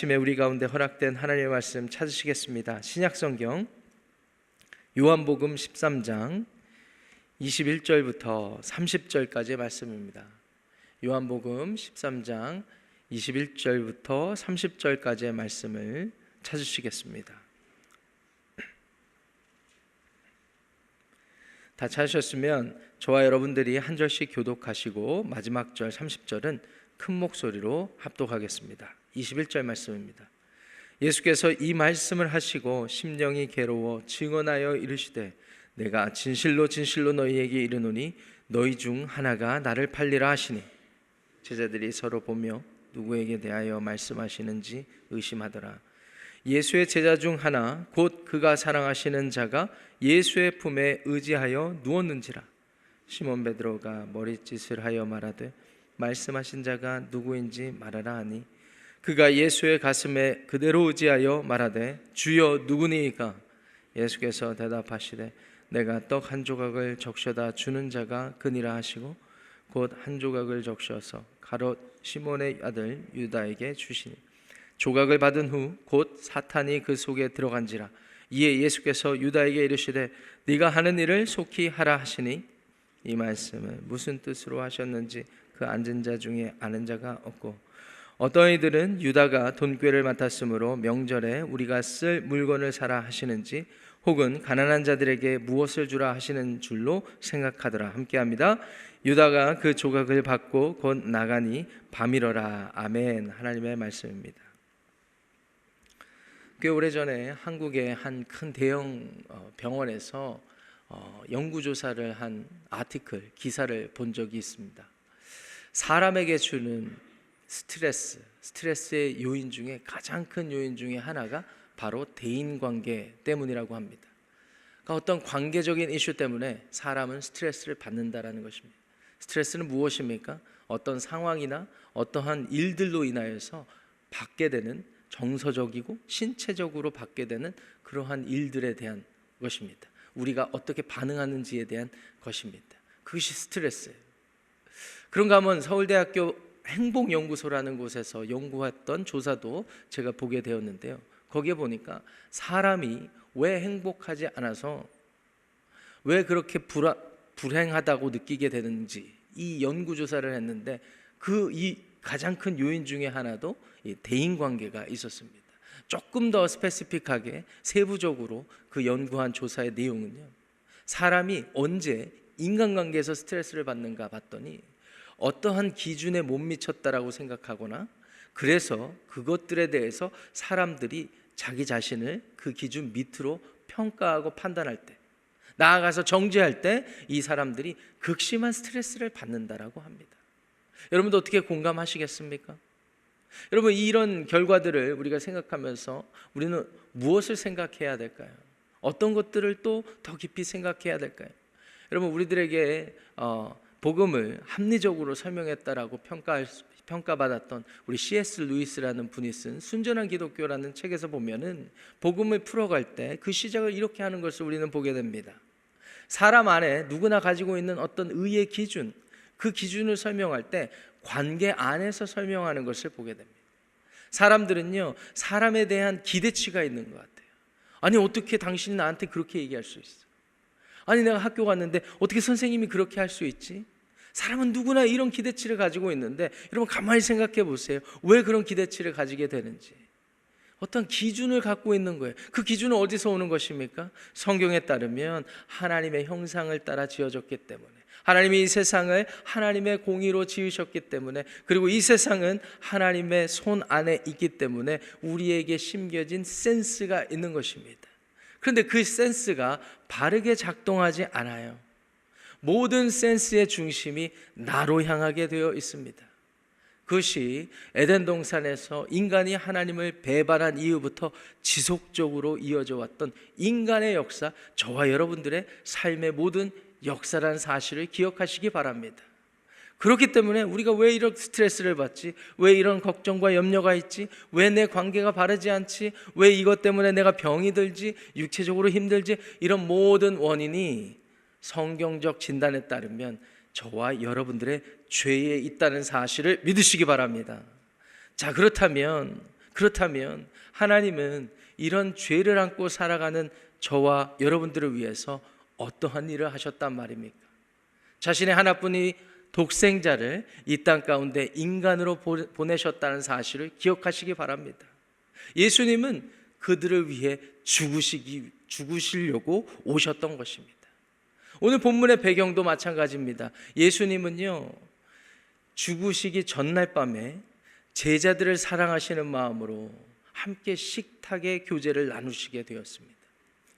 아침에 우리 가운데 허락된 하나님의 말씀 찾으시겠습니다. 신약성경 요한복음 13장 21절부터 30절까지의 말씀입니다. 요한복음 13장 21절부터 30절까지의 말씀을 찾으시겠습니다. 다 찾으셨으면 저와 여러분들이 한 절씩 교독하시고 마지막 절 30절은 큰 목소리로 합독하겠습니다. 21절 말씀입니다. 예수께서 이 말씀을 하시고 심령이 괴로워 증언하여 이르시되 내가 진실로 진실로 너희에게 이르노니 너희 중 하나가 나를 팔리라 하시니 제자들이 서로 보며 누구에게 대하여 말씀하시는지 의심하더라. 예수의 제자 중 하나 곧 그가 사랑하시는 자가 예수의 품에 의지하여 누웠는지라. 시몬 베드로가 머릿짓을 하여 말하되 말씀하신 자가 누구인지 말하라 하니 그가 예수의 가슴에 그대로 의지하여 말하되 주여 누구니이까? 예수께서 대답하시되 내가 떡 한 조각을 적셔다 주는 자가 그니라 하시고 곧 한 조각을 적셔서 가롯 시몬의 아들 유다에게 주시니 조각을 받은 후 곧 사탄이 그 속에 들어간지라. 이에 예수께서 유다에게 이르시되 네가 하는 일을 속히 하라 하시니 이 말씀을 무슨 뜻으로 하셨는지 그 앉은 자 중에 아는 자가 없고 어떤 이들은 유다가 돈꾀를 맡았으므로 명절에 우리가 쓸 물건을 사라 하시는지 혹은 가난한 자들에게 무엇을 주라 하시는 줄로 생각하더라. 함께합니다. 유다가 그 조각을 받고 곧 나가니 밤이러라. 아멘. 하나님의 말씀입니다. 꽤 오래전에 한국의 한 큰 대형 병원에서 연구조사를 한 아티클, 기사를 본 적이 있습니다. 사람에게 주는 스트레스의 요인 중에 가장 큰 요인 중에 하나가 바로 대인관계 때문이라고 합니다. 그러니까 어떤 관계적인 이슈 때문에 사람은 스트레스를 받는다라는 것입니다. 스트레스는 무엇입니까? 어떤 상황이나 어떠한 일들로 인하여서 받게 되는 정서적이고 신체적으로 받게 되는 그러한 일들에 대한 것입니다. 우리가 어떻게 반응하는지에 대한 것입니다. 그것이 스트레스예요. 그런가 하면 서울대학교 행복연구소라는 곳에서 연구했던 조사도 제가 보게 되었는데요. 거기에 보니까 사람이 왜 행복하지 않아서 왜 그렇게 불행하다고 느끼게 되는지 이 연구조사를 했는데 이 가장 큰 요인 중에 하나도 이 대인관계가 있었습니다. 조금 더 스페시픽하게 세부적으로 그 연구한 조사의 내용은요, 사람이 언제 인간관계에서 스트레스를 받는가 봤더니 어떠한 기준에 못 미쳤다라고 생각하거나 그래서 그것들에 대해서 사람들이 자기 자신을 그 기준 밑으로 평가하고 판단할 때, 나아가서 정죄할 때 이 사람들이 극심한 스트레스를 받는다라고 합니다. 여러분도 어떻게 공감하시겠습니까? 여러분, 이런 결과들을 우리가 생각하면서 우리는 무엇을 생각해야 될까요? 어떤 것들을 또 더 깊이 생각해야 될까요? 여러분, 우리들에게 복음을 합리적으로 설명했다라고 평가받았던 우리 C.S. 루이스라는 분이 쓴 순전한 기독교라는 책에서 보면은 복음을 풀어갈 때 그 시작을 이렇게 하는 것을 우리는 보게 됩니다. 사람 안에 누구나 가지고 있는 어떤 의의 기준, 그 기준을 설명할 때 관계 안에서 설명하는 것을 보게 됩니다. 사람들은요, 사람에 대한 기대치가 있는 것 같아요. 아니, 어떻게 당신이 나한테 그렇게 얘기할 수 있어? 아니, 내가 학교 갔는데 어떻게 선생님이 그렇게 할 수 있지? 사람은 누구나 이런 기대치를 가지고 있는데 여러분 가만히 생각해 보세요. 왜 그런 기대치를 가지게 되는지. 어떤 기준을 갖고 있는 거예요. 그 기준은 어디서 오는 것입니까? 성경에 따르면 하나님의 형상을 따라 지어졌기 때문에, 하나님이 이 세상을 하나님의 공의로 지으셨기 때문에, 그리고 이 세상은 하나님의 손 안에 있기 때문에 우리에게 심겨진 센스가 있는 것입니다. 그런데 그 센스가 바르게 작동하지 않아요. 모든 센스의 중심이 나로 향하게 되어 있습니다. 그것이 에덴 동산에서 인간이 하나님을 배반한 이후부터 지속적으로 이어져 왔던 인간의 역사, 저와 여러분들의 삶의 모든 역사라는 사실을 기억하시기 바랍니다. 그렇기 때문에 우리가 왜 이런 스트레스를 받지? 왜 이런 걱정과 염려가 있지? 왜 내 관계가 바르지 않지? 왜 이것 때문에 내가 병이 들지? 육체적으로 힘들지? 이런 모든 원인이 성경적 진단에 따르면 저와 여러분들의 죄에 있다는 사실을 믿으시기 바랍니다. 자, 그렇다면 그렇다면 하나님은 이런 죄를 안고 살아가는 저와 여러분들을 위해서 어떠한 일을 하셨단 말입니까? 자신의 하나뿐인 독생자를 이 땅 가운데 인간으로 보내셨다는 사실을 기억하시기 바랍니다. 예수님은 그들을 위해 죽으시려고 오셨던 것입니다. 오늘 본문의 배경도 마찬가지입니다. 예수님은요, 죽으시기 전날 밤에 제자들을 사랑하시는 마음으로 함께 식탁의 교제를 나누시게 되었습니다.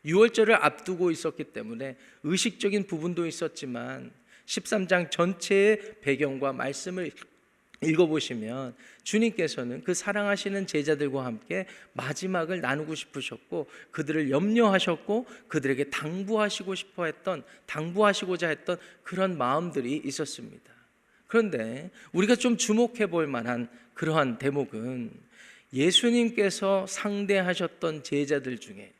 유월절을 앞두고 있었기 때문에 의식적인 부분도 있었지만 13장 전체의 배경과 말씀을 읽어보시면 주님께서는 그 사랑하시는 제자들과 함께 마지막을 나누고 싶으셨고 그들을 염려하셨고 그들에게 당부하시고자 했던 그런 마음들이 있었습니다. 그런데 우리가 좀 주목해 볼 만한 그러한 대목은 예수님께서 상대하셨던 제자들 중에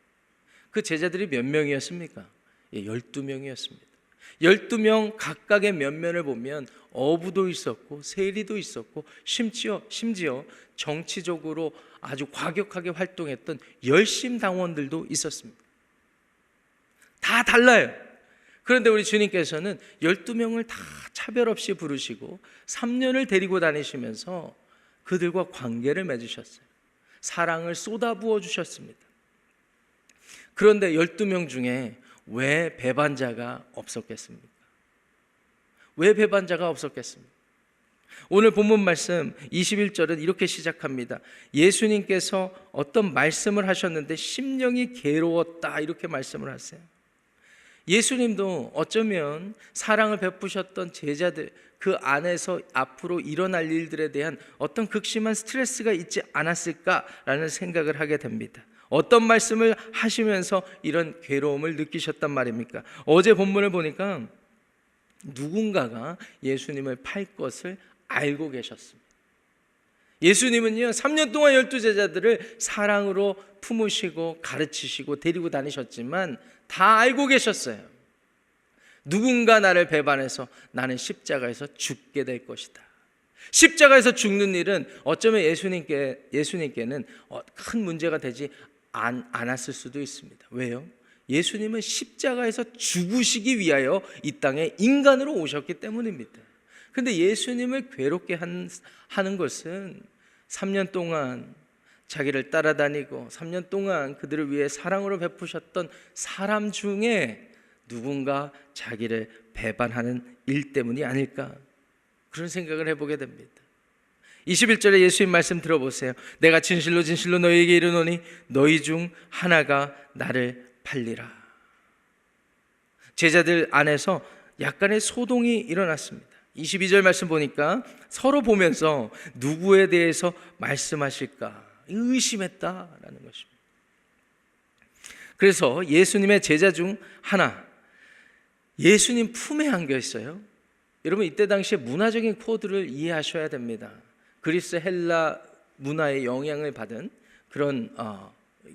그 제자들이 몇 명이었습니까? 12명이었습니다. 12명 각각의 면면을 보면 어부도 있었고 세리도 있었고 심지어 정치적으로 아주 과격하게 활동했던 열심당원들도 있었습니다. 다 달라요. 그런데 우리 주님께서는 12명을 다 차별 없이 부르시고 3년을 데리고 다니시면서 그들과 관계를 맺으셨어요. 사랑을 쏟아부어 주셨습니다. 그런데 12명 중에 왜 배반자가 없었겠습니까? 왜 배반자가 없었겠습니까? 오늘 본문 말씀 21절은 이렇게 시작합니다. 예수님께서 어떤 말씀을 하셨는데 심령이 괴로웠다 이렇게 말씀을 하세요. 예수님도 어쩌면 사랑을 베푸셨던 제자들 그 안에서 앞으로 일어날 일들에 대한 어떤 극심한 스트레스가 있지 않았을까라는 생각을 하게 됩니다. 어떤 말씀을 하시면서 이런 괴로움을 느끼셨단 말입니까? 어제 본문을 보니까 누군가가 예수님을 팔 것을 알고 계셨습니다. 예수님은요 3년 동안 12제자들을 사랑으로 품으시고 가르치시고 데리고 다니셨지만 다 알고 계셨어요. 누군가 나를 배반해서 나는 십자가에서 죽게 될 것이다. 십자가에서 죽는 일은 어쩌면 예수님께는 큰 문제가 되지 않았을 수도 있습니다. 왜요? 예수님은 십자가에서 죽으시기 위하여 이 땅에 인간으로 오셨기 때문입니다. 그런데 예수님을 괴롭게 하는 것은 3년 동안 자기를 따라다니고 3년 동안 그들을 위해 사랑으로 베푸셨던 사람 중에 누군가 자기를 배반하는 일 때문이 아닐까, 그런 생각을 해보게 됩니다. 21절에 예수님 말씀 들어보세요. 내가 진실로 진실로 너희에게 이르노니 너희 중 하나가 나를 팔리라. 제자들 안에서 약간의 소동이 일어났습니다. 22절 말씀 보니까 서로 보면서 누구에 대해서 말씀하실까 의심했다라는 것입니다. 그래서 예수님의 제자 중 하나 예수님 품에 안겨 있어요. 여러분 이때 당시에 문화적인 코드를 이해하셔야 됩니다. 그리스 헬라 문화의 영향을 받은 그런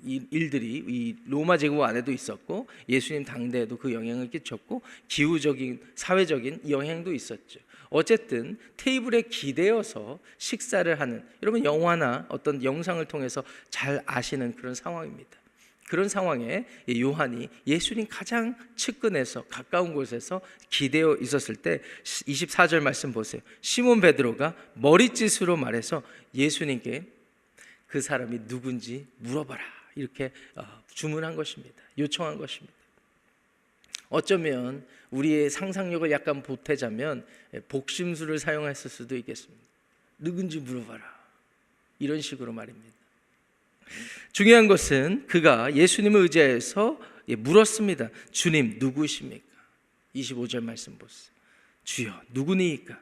일들이 이 로마 제국 안에도 있었고 예수님 당대에도 그 영향을 끼쳤고 기후적인 사회적인 영향도 있었죠. 어쨌든 테이블에 기대어서 식사를 하는, 여러분 영화나 어떤 영상을 통해서 잘 아시는 그런 상황입니다. 그런 상황에 요한이 예수님 가장 측근에서 가까운 곳에서 기대어 있었을 때 24절 말씀 보세요. 시몬 베드로가 머리짓으로 말해서 예수님께 그 사람이 누군지 물어봐라 이렇게 주문한 것입니다. 요청한 것입니다. 어쩌면 우리의 상상력을 약간 보태자면 복심술을 사용했을 수도 있겠습니다. 누군지 물어봐라 이런 식으로 말입니다. 중요한 것은 그가 예수님을 의지해서 물었습니다. 주님 누구십니까? 25절 말씀 보세요. 주여 누구니이까?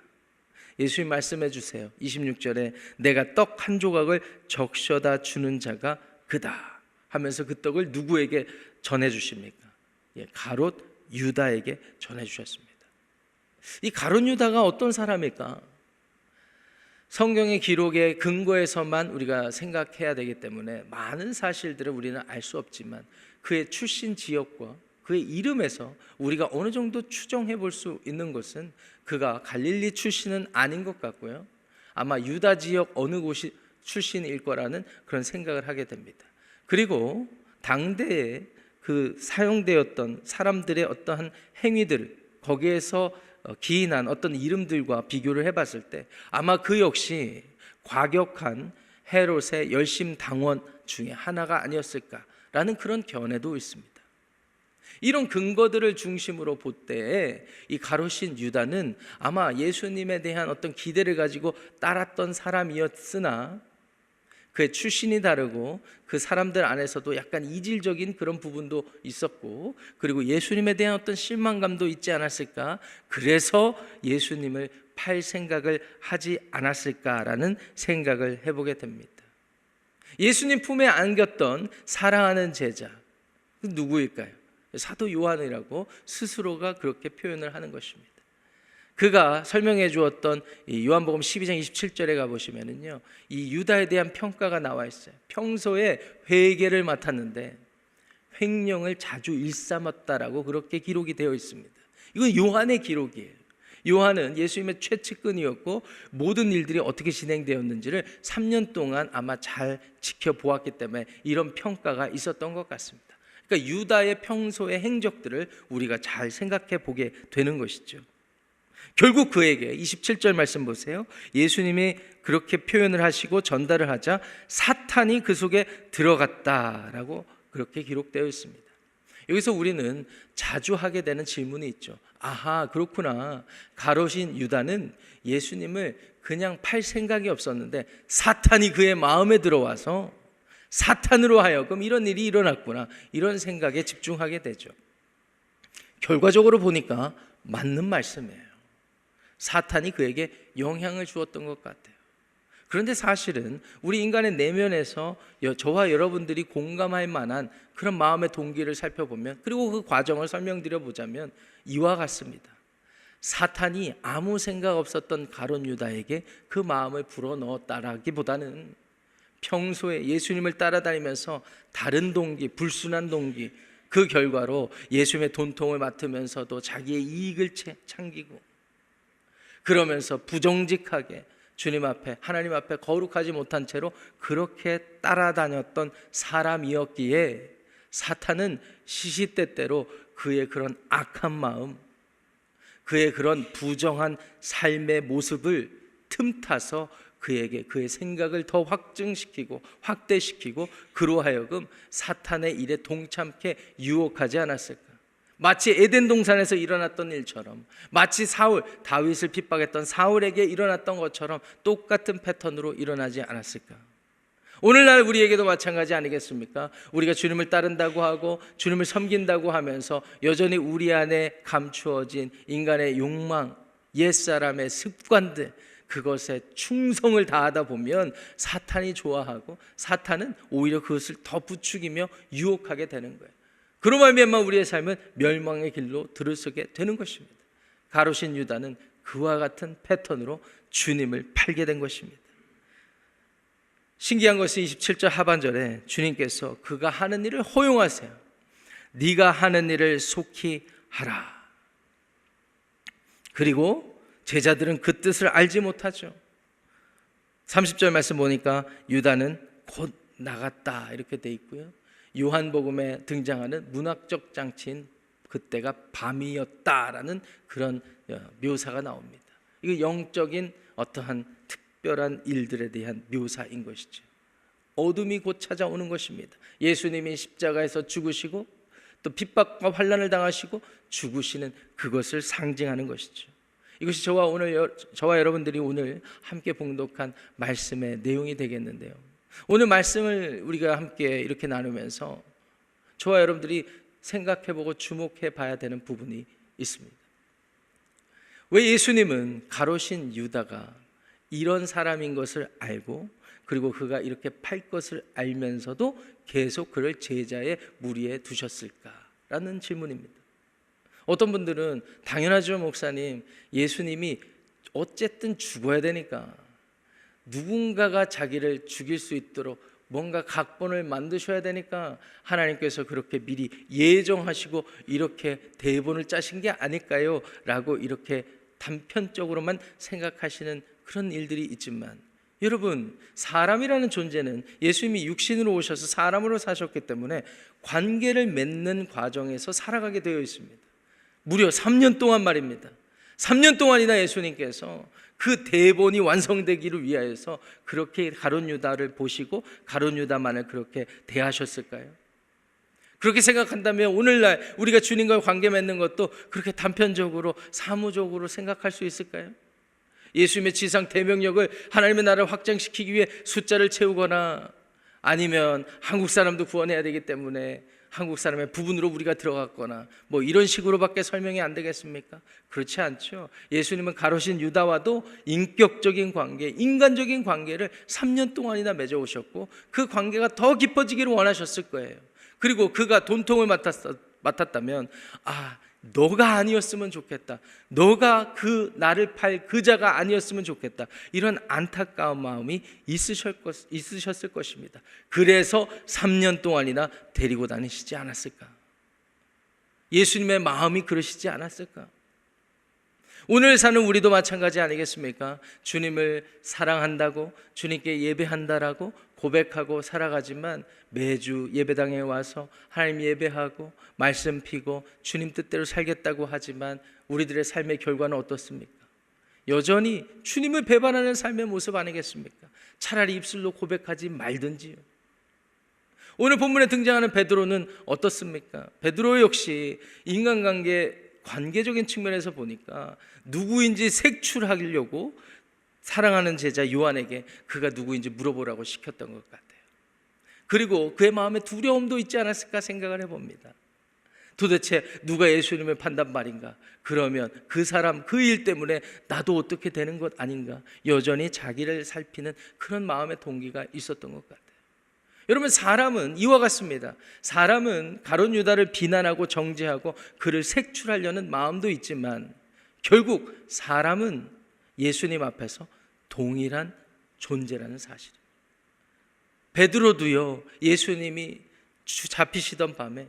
예수님 말씀해 주세요. 26절에 내가 떡 한 조각을 적셔다 주는 자가 그다 하면서 그 떡을 누구에게 전해 주십니까? 가롯 유다에게 전해 주셨습니다. 이 가롯 유다가 어떤 사람일까? 성경의 기록의 근거에서만 우리가 생각해야 되기 때문에 많은 사실들을 우리는 알 수 없지만 그의 출신 지역과 그의 이름에서 우리가 어느 정도 추정해 볼 수 있는 것은 그가 갈릴리 출신은 아닌 것 같고요. 아마 유다 지역 어느 곳이 출신일 거라는 그런 생각을 하게 됩니다. 그리고 당대에 그 사용되었던 사람들의 어떠한 행위들, 거기에서 기인한 어떤 이름들과 비교를 해봤을 때 아마 그 역시 과격한 헤롯의 열심 당원 중에 하나가 아니었을까라는 그런 견해도 있습니다. 이런 근거들을 중심으로 볼 때에 이 가롯인 유다는 아마 예수님에 대한 어떤 기대를 가지고 따랐던 사람이었으나 그의 출신이 다르고 그 사람들 안에서도 약간 이질적인 그런 부분도 있었고, 그리고 예수님에 대한 어떤 실망감도 있지 않았을까, 그래서 예수님을 팔 생각을 하지 않았을까라는 생각을 해보게 됩니다. 예수님 품에 안겼던 사랑하는 제자, 누구일까요? 사도 요한이라고 스스로가 그렇게 표현을 하는 것입니다. 그가 설명해 주었던 이 요한복음 12장 27절에 가보시면은요, 이 유다에 대한 평가가 나와 있어요. 평소에 회개를 맡았는데 횡령을 자주 일삼았다라고 그렇게 기록이 되어 있습니다. 이건 요한의 기록이에요. 요한은 예수님의 최측근이었고 모든 일들이 어떻게 진행되었는지를 3년 동안 아마 잘 지켜보았기 때문에 이런 평가가 있었던 것 같습니다. 그러니까 유다의 평소의 행적들을 우리가 잘 생각해 보게 되는 것이죠. 결국 그에게 27절 말씀 보세요. 예수님이 그렇게 표현을 하시고 전달을 하자 사탄이 그 속에 들어갔다라고 그렇게 기록되어 있습니다. 여기서 우리는 자주 하게 되는 질문이 있죠. 아하, 그렇구나. 가롯인 유다는 예수님을 그냥 팔 생각이 없었는데 사탄이 그의 마음에 들어와서 사탄으로 하여금 이런 일이 일어났구나, 이런 생각에 집중하게 되죠. 결과적으로 보니까 맞는 말씀이에요. 사탄이 그에게 영향을 주었던 것 같아요. 그런데 사실은 우리 인간의 내면에서 저와 여러분들이 공감할 만한 그런 마음의 동기를 살펴보면, 그리고 그 과정을 설명드려 보자면 이와 같습니다. 사탄이 아무 생각 없었던 가롯 유다에게 그 마음을 불어넣었다라기보다는 평소에 예수님을 따라다니면서 다른 동기, 불순한 동기, 그 결과로 예수님의 돈통을 맡으면서도 자기의 이익을 챙기고, 그러면서 부정직하게 주님 앞에, 하나님 앞에 거룩하지 못한 채로 그렇게 따라다녔던 사람이었기에 사탄은 시시때때로 그의 그런 악한 마음, 그의 그런 부정한 삶의 모습을 틈타서 그에게 그의 생각을 더 확증시키고 확대시키고 그로 하여금 사탄의 일에 동참케 유혹하지 않았을까? 마치 에덴 동산에서 일어났던 일처럼, 마치 다윗을 핍박했던 사울에게 일어났던 것처럼 똑같은 패턴으로 일어나지 않았을까? 오늘날 우리에게도 마찬가지 아니겠습니까? 우리가 주님을 따른다고 하고 주님을 섬긴다고 하면서 여전히 우리 안에 감추어진 인간의 욕망, 옛사람의 습관들, 그것에 충성을 다하다 보면 사탄이 좋아하고 사탄은 오히려 그것을 더 부추기며 유혹하게 되는 거예요. 그로 말미암아 우리의 삶은 멸망의 길로 들어서게 되는 것입니다. 가롯인 유다는 그와 같은 패턴으로 주님을 팔게 된 것입니다. 신기한 것은 27절 하반절에 주님께서 그가 하는 일을 허용하세요. 네가 하는 일을 속히 하라. 그리고 제자들은 그 뜻을 알지 못하죠. 30절 말씀 보니까 유다는 곧 나갔다 이렇게 돼 있고요. 요한복음에 등장하는 문학적 장치인 그때가 밤이었다라는 그런 묘사가 나옵니다. 이거 영적인 어떠한 특별한 일들에 대한 묘사인 것이죠. 어둠이 곧 찾아오는 것입니다. 예수님이 십자가에서 죽으시고 또 핍박과 환난을 당하시고 죽으시는 그것을 상징하는 것이죠. 이것이 저와 여러분들이 오늘 함께 봉독한 말씀의 내용이 되겠는데요. 오늘 말씀을 우리가 함께 이렇게 나누면서 저와 여러분들이 생각해보고 주목해 봐야 되는 부분이 있습니다. 왜 예수님은 가롯인 유다가 이런 사람인 것을 알고, 그리고 그가 이렇게 팔 것을 알면서도 계속 그를 제자의 무리에 두셨을까라는 질문입니다. 어떤 분들은 당연하죠 목사님, 예수님이 어쨌든 죽어야 되니까 누군가가 자기를 죽일 수 있도록 뭔가 각본을 만드셔야 되니까 하나님께서 그렇게 미리 예정하시고 이렇게 대본을 짜신 게 아닐까요? 라고 이렇게 단편적으로만 생각하시는 그런 일들이 있지만, 여러분, 사람이라는 존재는 예수님이 육신으로 오셔서 사람으로 사셨기 때문에 관계를 맺는 과정에서 살아가게 되어 있습니다. 무려 3년 동안 말입니다. 3년 동안이나 예수님께서 그 대본이 완성되기를 위하여서 그렇게 가룟 유다를 보시고 가룟 유다만을 그렇게 대하셨을까요? 그렇게 생각한다면 오늘날 우리가 주님과 관계 맺는 것도 그렇게 단편적으로 사무적으로 생각할 수 있을까요? 예수님의 지상 대명령을 하나님의 나라를 확장시키기 위해 숫자를 채우거나 아니면 한국 사람도 구원해야 되기 때문에 한국 사람의 부분으로 우리가 들어갔거나 뭐 이런 식으로밖에 설명이 안 되겠습니까? 그렇지 않죠. 예수님은 가로신 유다와도 인격적인 관계, 인간적인 관계를 3년 동안이나 맺어오셨고 그 관계가 더 깊어지기를 원하셨을 거예요. 그리고 그가 돈통을 맡았다면 너가 아니었으면 좋겠다, 너가 그 나를 팔 그자가 아니었으면 좋겠다, 이런 안타까운 마음이 있으셨을 것입니다. 그래서 3년 동안이나 데리고 다니시지 않았을까? 예수님의 마음이 그러시지 않았을까? 오늘 사는 우리도 마찬가지 아니겠습니까? 주님을 사랑한다고, 주님께 예배한다라고 고백하고 살아가지만 매주 예배당에 와서 하나님 예배하고 말씀 피고 주님 뜻대로 살겠다고 하지만 우리들의 삶의 결과는 어떻습니까? 여전히 주님을 배반하는 삶의 모습 아니겠습니까? 차라리 입술로 고백하지 말든지요. 오늘 본문에 등장하는 베드로는 어떻습니까? 베드로 역시 인간관계 관계적인 측면에서 보니까 누구인지 색출하려고 사랑하는 제자 요한에게 그가 누구인지 물어보라고 시켰던 것 같아요. 그리고 그의 마음에 두려움도 있지 않았을까 생각을 해봅니다. 도대체 누가 예수님을 판단 말인가? 그러면 그 사람 그 일 때문에 나도 어떻게 되는 것 아닌가? 여전히 자기를 살피는 그런 마음의 동기가 있었던 것 같아요. 여러분, 사람은 이와 같습니다. 사람은 가룟 유다를 비난하고 정죄하고 그를 색출하려는 마음도 있지만 결국 사람은 예수님 앞에서 동일한 존재라는 사실입니다. 베드로도요, 예수님이 잡히시던 밤에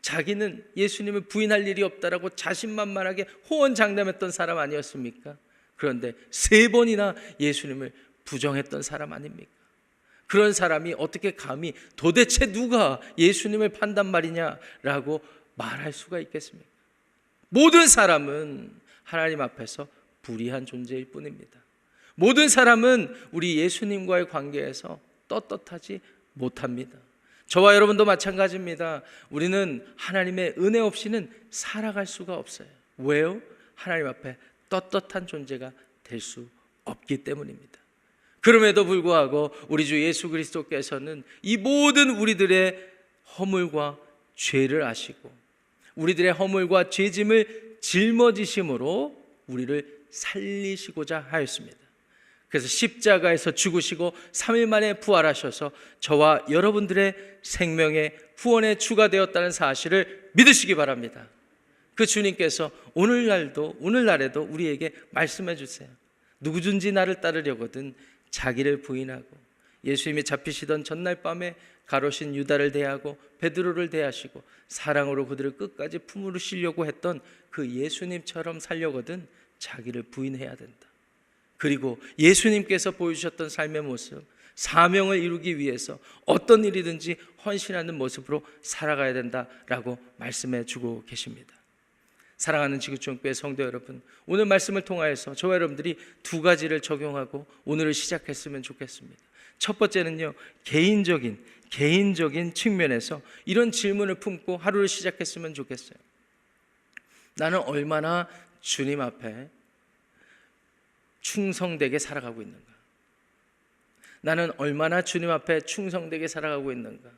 자기는 예수님을 부인할 일이 없다라고 자신만만하게 호언장담했던 사람 아니었습니까? 그런데 3번이나 예수님을 부정했던 사람 아닙니까? 그런 사람이 어떻게 감히 도대체 누가 예수님을 판단 말이냐라고 말할 수가 있겠습니까? 모든 사람은 하나님 앞에서 불의한 존재일 뿐입니다. 모든 사람은 우리 예수님과의 관계에서 떳떳하지 못합니다. 저와 여러분도 마찬가지입니다. 우리는 하나님의 은혜 없이는 살아갈 수가 없어요. 왜요? 하나님 앞에 떳떳한 존재가 될 수 없기 때문입니다. 그럼에도 불구하고 우리 주 예수 그리스도께서는 이 모든 우리들의 허물과 죄를 아시고 우리들의 허물과 죄짐을 짊어지심으로 우리를 살리시고자 하였습니다. 그래서 십자가에서 죽으시고 3일 만에 부활하셔서 저와 여러분들의 생명의 후원의 주가 되었다는 사실을 믿으시기 바랍니다. 그 주님께서 오늘날에도 우리에게 말씀해 주세요. 누구든지 나를 따르려거든 자기를 부인하고, 예수님이 잡히시던 전날 밤에 가로신 유다를 대하고 베드로를 대하시고 사랑으로 그들을 끝까지 품으로 쉬려고 했던 그 예수님처럼 살려거든 자기를 부인해야 된다. 그리고 예수님께서 보여주셨던 삶의 모습, 사명을 이루기 위해서 어떤 일이든지 헌신하는 모습으로 살아가야 된다라고 말씀해 주고 계십니다. 사랑하는 지구촌교회 성도 여러분, 오늘 말씀을 통하여서 저와 여러분들이 2가지를 적용하고 오늘을 시작했으면 좋겠습니다. 첫 번째는요, 개인적인 측면에서 이런 질문을 품고 하루를 시작했으면 좋겠어요. 나는 얼마나 주님 앞에 충성되게 살아가고 있는가? 나는 얼마나 주님 앞에 충성되게 살아가고 있는가?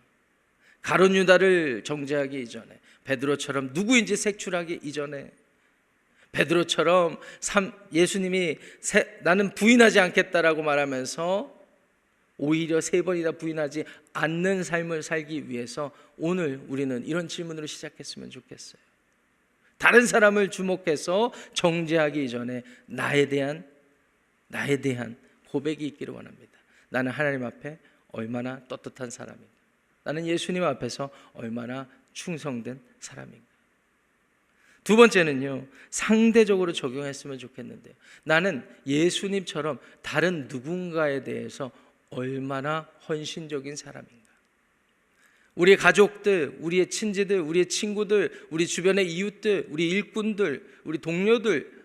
가룟 유다를 정죄하기 이전에, 베드로처럼 누구인지 색출하기 이전에, 베드로처럼 예수님이 나는 부인하지 않겠다라고 말하면서 오히려 3번이나 부인하지 않는 삶을 살기 위해서 오늘 우리는 이런 질문으로 시작했으면 좋겠어요. 다른 사람을 주목해서 정죄하기 이전에 나에 대한 고백이 있기를 원합니다. 나는 하나님 앞에 얼마나 떳떳한 사람인가? 나는 예수님 앞에서 얼마나 충성된 사람인가? 두 번째는요, 상대적으로 적용했으면 좋겠는데요. 나는 예수님처럼 다른 누군가에 대해서 얼마나 헌신적인 사람인가. 우리의 가족들, 우리의 친지들, 우리의 친구들, 우리 주변의 이웃들, 우리 일꾼들, 우리 동료들,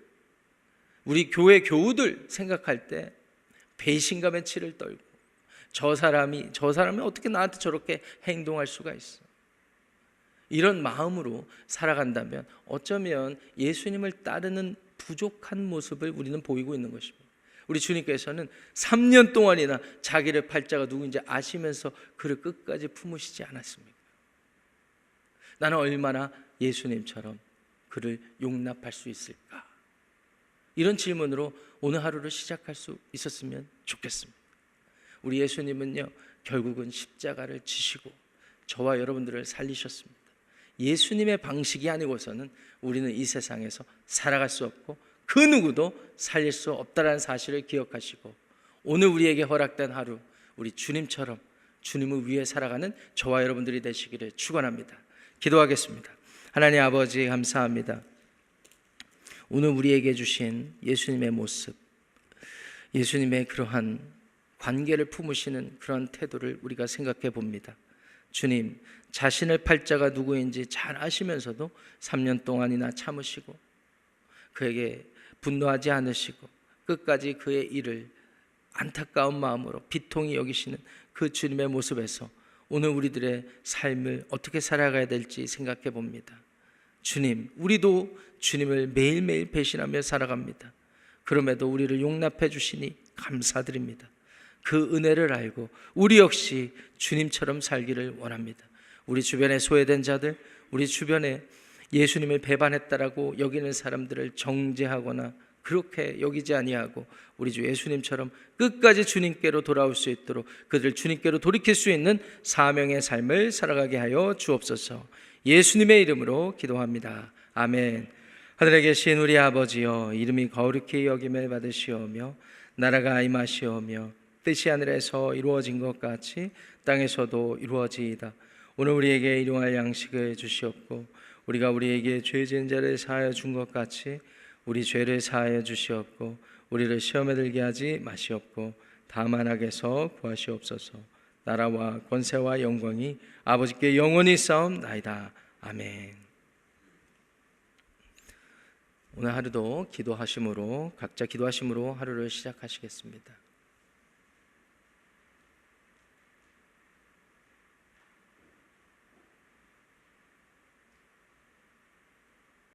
우리 교회 교우들 생각할 때 배신감에 치를 떨고 저 사람이 어떻게 나한테 저렇게 행동할 수가 있어. 이런 마음으로 살아간다면 어쩌면 예수님을 따르는 부족한 모습을 우리는 보이고 있는 것입니다. 우리 주님께서는 3년 동안이나 자기를 팔자가 누구인지 아시면서 그를 끝까지 품으시지 않았습니까? 나는 얼마나 예수님처럼 그를 용납할 수 있을까? 이런 질문으로 오늘 하루를 시작할 수 있었으면 좋겠습니다. 우리 예수님은요, 결국은 십자가를 지시고 저와 여러분들을 살리셨습니다. 예수님의 방식이 아니고서는 우리는 이 세상에서 살아갈 수 없고 그 누구도 살릴 수 없다는 사실을 기억하시고 오늘 우리에게 허락된 하루, 우리 주님처럼 주님을 위해 살아가는 저와 여러분들이 되시기를 축원합니다. 기도하겠습니다. 하나님 아버지, 감사합니다. 오늘 우리에게 주신 예수님의 모습, 예수님의 그러한 관계를 품으시는 그런 태도를 우리가 생각해 봅니다. 주님, 자신을 팔자가 누구인지 잘 아시면서도 3년 동안이나 참으시고 그에게 분노하지 않으시고 끝까지 그의 일을 안타까운 마음으로 비통히 여기시는 그 주님의 모습에서 오늘 우리들의 삶을 어떻게 살아가야 될지 생각해 봅니다. 주님, 우리도 주님을 매일매일 배신하며 살아갑니다. 그럼에도 우리를 용납해 주시니 감사드립니다. 그 은혜를 알고 우리 역시 주님처럼 살기를 원합니다. 우리 주변에 소외된 자들, 우리 주변에 예수님을 배반했다라고 여기는 사람들을 정죄하거나 그렇게 여기지 아니하고 우리 주 예수님처럼 끝까지 주님께로 돌아올 수 있도록 그들을 주님께로 돌이킬 수 있는 사명의 삶을 살아가게 하여 주옵소서. 예수님의 이름으로 기도합니다. 아멘. 하늘에 계신 우리 아버지여, 이름이 거룩히 여김을 받으시오며 나라가 임하시오며 뜻이 하늘에서 이루어진 것 같이 땅에서도 이루어지이다. 오늘 우리에게 일용할 양식을 주시옵고 우리가 우리에게 죄 지은 자를 사하여 준 것 같이 우리 죄를 사하여 주시옵고 우리를 시험에 들게 하지 마시옵고 다만 악에서 구하시옵소서. 나라와 권세와 영광이 아버지께 영원히 싸움나이다. 아멘. 오늘 하루도 각자 기도하심으로 하루를 시작하시겠습니다.